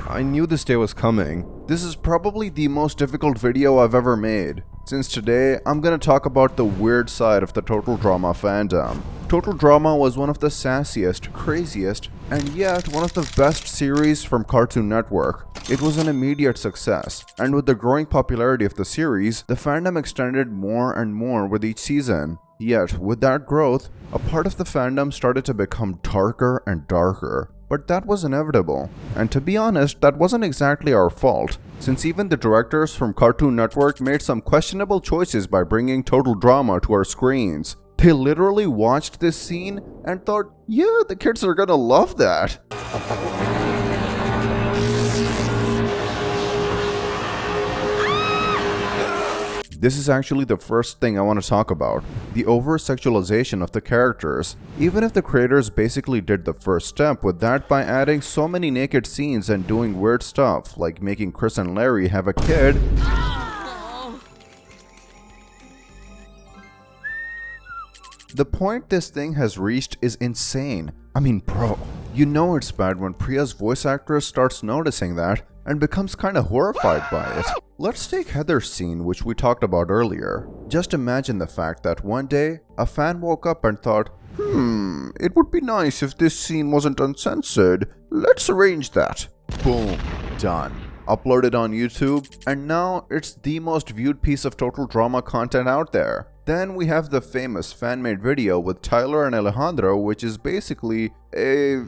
I knew this day was coming. This is probably the most difficult video I've ever made, since today I'm gonna talk about the weird side of the Total Drama fandom. Total Drama was one of the sassiest, craziest, and yet one of the best series from Cartoon Network. It was an immediate success, and with the growing popularity of the series, the fandom extended more and more with each season. Yet, with that growth, a part of the fandom started to become darker and darker. But that was inevitable, and to be honest, that wasn't exactly our fault, since even the directors from Cartoon Network made some questionable choices by bringing Total Drama to our screens. They literally watched this scene and thought, yeah, the kids are gonna love that. This is actually the first thing I want to talk about, the over-sexualization of the characters. Even if the creators basically did the first step with that by adding so many naked scenes and doing weird stuff, like making Chris and Larry have a kid, the point this thing has reached is insane. I mean, bro, you know it's bad when Priya's voice actress starts noticing that and becomes kinda horrified by it. Let's take Heather's scene, which we talked about earlier. Just imagine the fact that one day, a fan woke up and thought, it would be nice if this scene wasn't uncensored. Let's arrange that. Boom. Done. Uploaded on YouTube, and now it's the most viewed piece of Total Drama content out there. Then we have the famous fan-made video with Tyler and Alejandro, which is basically a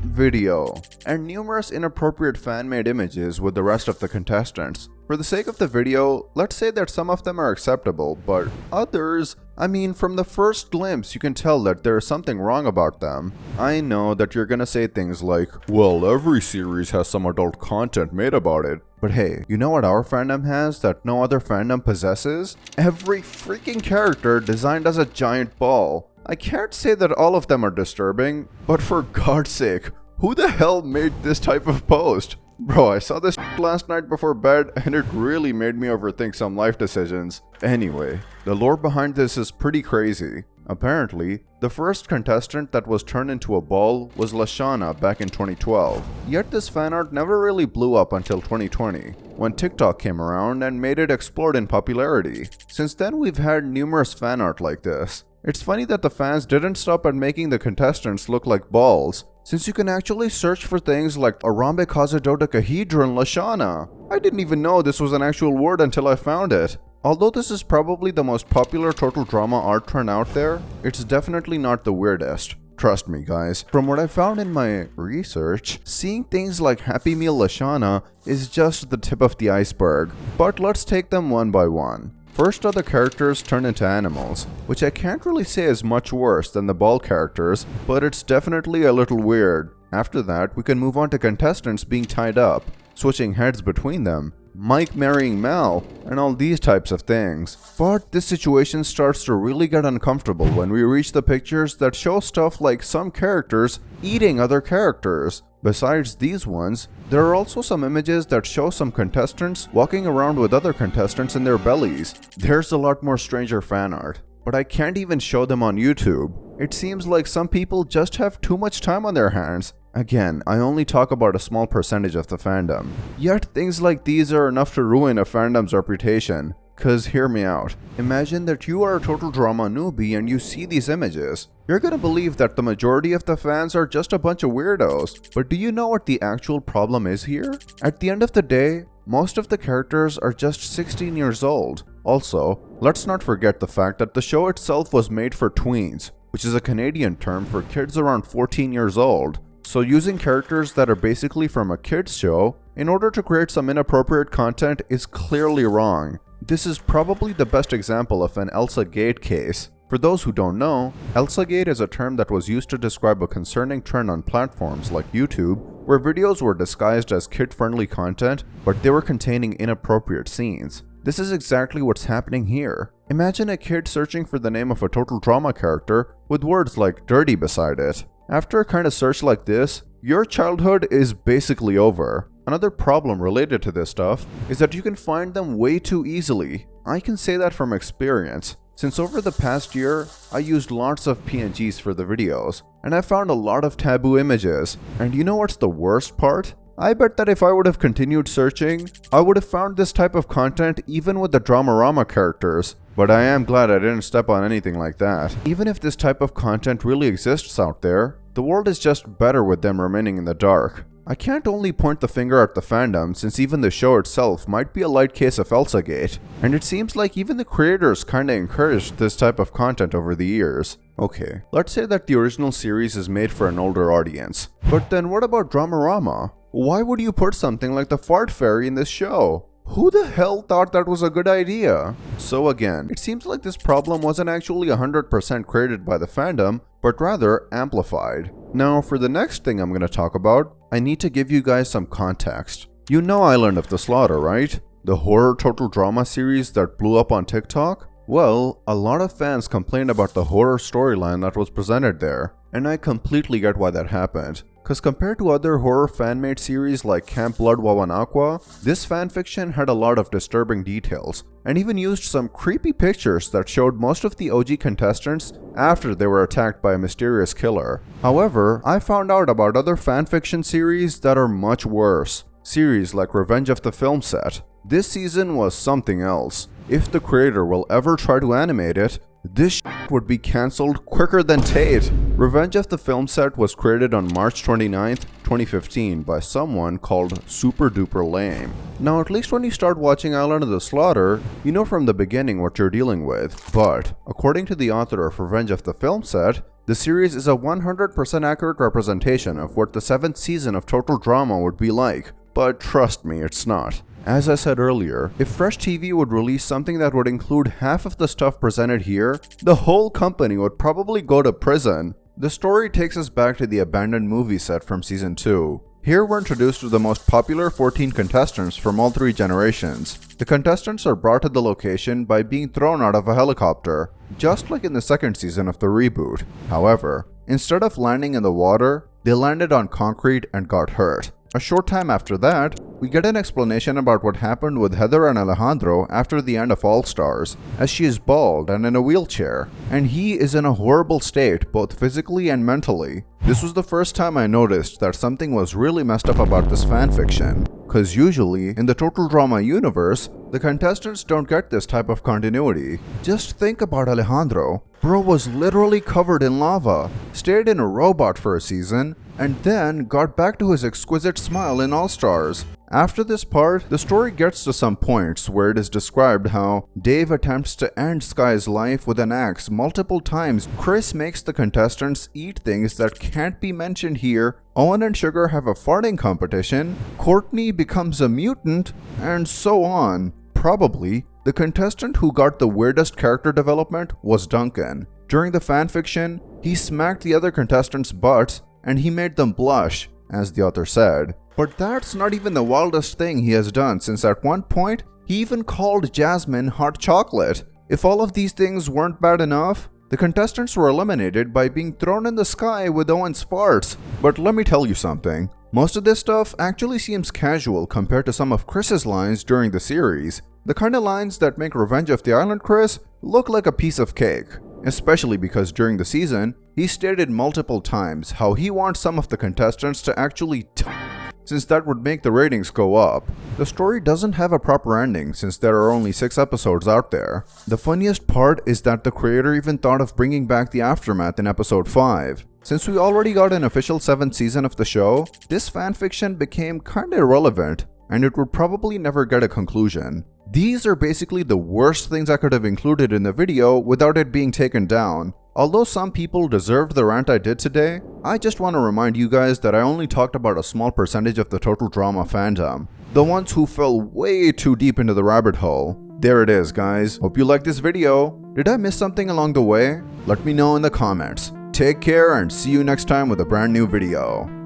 video, and numerous inappropriate fan-made images with the rest of the contestants. For the sake of the video, let's say that some of them are acceptable, but others, I mean, from the first glimpse you can tell that there is something wrong about them. I know that you're gonna say things like, well, every series has some adult content made about it. But hey, you know what our fandom has that no other fandom possesses? Every freaking character designed as a giant ball. I can't say that all of them are disturbing, but for God's sake, who the hell made this type of post? Bro, I saw this last night before bed and it really made me overthink some life decisions. Anyway, the lore behind this is pretty crazy. Apparently, the first contestant that was turned into a ball was Lashana back in 2012. Yet this fanart never really blew up until 2020, when TikTok came around and made it explode in popularity. Since then, we've had numerous fanart like this. It's funny that the fans didn't stop at making the contestants look like balls, since you can actually search for things like rhombic-dodecahedron Lashana. I didn't even know this was an actual word until I found it. Although this is probably the most popular Total Drama art trend out there, it's definitely not the weirdest. Trust me guys, from what I found in my research, seeing things like Happy Meal Lashana is just the tip of the iceberg. But let's take them one by one. First are the characters turned into animals, which I can't really say is much worse than the ball characters, but it's definitely a little weird. After that, we can move on to contestants being tied up, switching heads between them, Mike marrying Mel, and all these types of things. But this situation starts to really get uncomfortable when we reach the pictures that show stuff like some characters eating other characters. Besides these ones, there are also some images that show some contestants walking around with other contestants in their bellies. There's a lot more stranger fan art, but I can't even show them on YouTube. It seems like some people just have too much time on their hands. Again, I only talk about a small percentage of the fandom. Yet things like these are enough to ruin a fandom's reputation. Cause hear me out. Imagine that you are a Total Drama newbie and you see these images. You're gonna believe that the majority of the fans are just a bunch of weirdos. But do you know what the actual problem is here? At the end of the day, most of the characters are just 16 years old. Also, let's not forget the fact that the show itself was made for tweens, which is a Canadian term for kids around 14 years old. So using characters that are basically from a kids show in order to create some inappropriate content is clearly wrong. This is probably the best example of an Elsa Gate case. For those who don't know, Elsa Gate is a term that was used to describe a concerning trend on platforms like YouTube, where videos were disguised as kid-friendly content, but they were containing inappropriate scenes. This is exactly what's happening here. Imagine a kid searching for the name of a Total Drama character with words like dirty beside it. After a kind of search like this, your childhood is basically over. Another problem related to this stuff is that you can find them way too easily. I can say that from experience. since over the past year, I used lots of PNGs for the videos, and I found a lot of taboo images. And you know what's the worst part? I bet that if I would have continued searching, I would have found this type of content even with the Dramarama characters. But I am glad I didn't step on anything like that. Even if this type of content really exists out there, the world is just better with them remaining in the dark. I can't only point the finger at the fandom, since even the show itself might be a light case of Elsagate, and it seems like even the creators kinda encouraged this type of content over the years. Okay, let's say that the original series is made for an older audience, but then what about Dramarama? Why would you put something like the Fart Fairy in this show? Who the hell thought that was a good idea? So again, it seems like this problem wasn't actually 100% created by the fandom, but rather amplified. Now for the next thing I'm gonna talk about, I need to give you guys some context. You know Island of the Slaughter, right? The horror total drama series that blew up on TikTok? Well, a lot of fans complained about the horror storyline that was presented there, and I completely get why that happened. Cause compared to other horror fan-made series like Camp Blood Wawanakwa, this fanfiction had a lot of disturbing details, and even used some creepy pictures that showed most of the OG contestants after they were attacked by a mysterious killer. However, I found out about other fanfiction series that are much worse. Series like Revenge of the Film Set. This season was something else. If the creator will ever try to animate it, this would be cancelled quicker than Tate. Revenge of the Film Set was created on March 29th, 2015 by someone called Super Duper Lame. Now at least when you start watching Island of the Slaughter, you know from the beginning what you're dealing with. But, according to the author of Revenge of the Film Set, the series is a 100% accurate representation of what the 7th season of Total Drama would be like. But trust me, it's not. As I said earlier, if Fresh TV would release something that would include half of the stuff presented here, the whole company would probably go to prison. The story takes us back to the abandoned movie set from season 2. Here we're introduced to the most popular 14 contestants from all 3 generations. The contestants are brought to the location by being thrown out of a helicopter, just like in the 2nd season of the reboot. However, instead of landing in the water, they landed on concrete and got hurt. A short time after that, we get an explanation about what happened with Heather and Alejandro after the end of All Stars, as she is bald and in a wheelchair, and he is in a horrible state both physically and mentally. This was the first time I noticed that something was really messed up about this fanfiction, cause usually, in the Total Drama universe, the contestants don't get this type of continuity. Just think about Alejandro. Bro was literally covered in lava, stayed in a robot for a season, and then got back to his exquisite smile in All Stars. After this part, the story gets to some points where it is described how Dave attempts to end Sky's life with an axe multiple times, Chris makes the contestants eat things that can't be mentioned here, Owen and Sugar have a farting competition, Courtney becomes a mutant, and so on. Probably, the contestant who got the weirdest character development was Duncan. During the fanfiction, he smacked the other contestants' butts and he made them blush, as the author said. But that's not even the wildest thing he has done, since at one point, he even called Jasmine hot chocolate. If all of these things weren't bad enough, the contestants were eliminated by being thrown in the sky with Owen's farts. But let me tell you something. Most of this stuff actually seems casual compared to some of Chris's lines during the series. The kind of lines that make Revenge of the Island Chris look like a piece of cake. Especially because during the season, he stated multiple times how he wants some of the contestants to actually since that would make the ratings go up. The story doesn't have a proper ending since there are only 6 episodes out there. The funniest part is that the creator even thought of bringing back the aftermath in episode 5. Since we already got an official 7th season of the show, this fanfiction became kinda irrelevant, and it would probably never get a conclusion. These are basically the worst things I could have included in the video without it being taken down. Although some people deserved the rant I did today, I just want to remind you guys that I only talked about a small percentage of the Total Drama fandom. The ones who fell way too deep into the rabbit hole. There it is, guys. Hope you liked this video. Did I miss something along the way? Let me know in the comments. Take care and see you next time with a brand new video.